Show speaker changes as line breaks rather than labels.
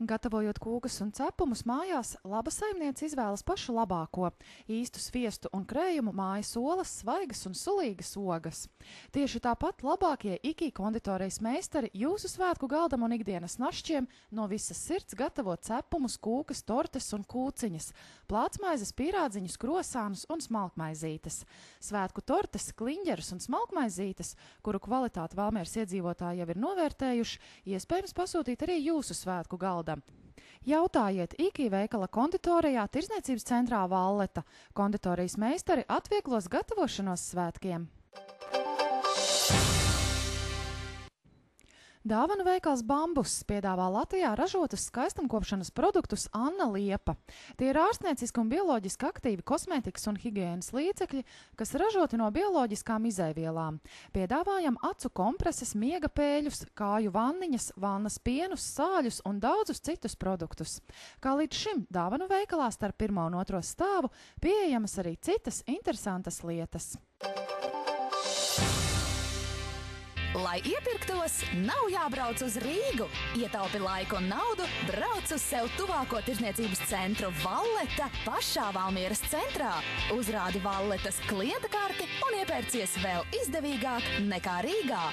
Gatavojot kūkas un cepumus mājās, laba saimniece izvēlas pašu labāko - īstu sviestu un krējumu, mājas olas, svaigas un sulīgas ogas. Tieši tāpat labākie IKI konditorijas meistari jūsu svētku galdam un ikdienas našķiem no visas sirds gatavo cepumus, kūkas, tortes un kūciņas, plātsmaizes, pīrādziņus, krosānus un smalkmaizītes. Svētku tortes, kliņģerus un smalkmaizītes, kuru kvalitāti Valmieras iedzīvotāji jau ir novērtējuši, iespējams pasūtīt arī jūsu svētku galdam. Jautājiet IKI veikala konditorijā Tirdzniecības centrā Valleta. Konditorijas meistari atvieglos gatavošanos svētkiem. Dāvanu veikals Bambus piedāvā Latvijā ražotus skaistumkopšanas produktus Anna Liepa. Tie ir ārstnieciski un bioloģiski aktīvi kosmētikas un higienas līdzekļi, kas ražoti no bioloģiskām izēvielām. Piedāvājam acu kompreses, miega pēļus, kāju vanniņas, vannas pienus, sāļus un daudzus citus produktus. Kā līdz šim dāvanu veikalā starp 1. un 2. stāvu pieejamas arī citas interesantas lietas.
Lai iepirktos, nav jābrauc uz Rīgu. Ietaupi laiku un naudu, brauc uz sev tuvāko tirdzniecības centru Valleta pašā Valmieras centrā. Uzrādi Valletas klienta karti un iepērcies vēl izdevīgāk nekā Rīgā.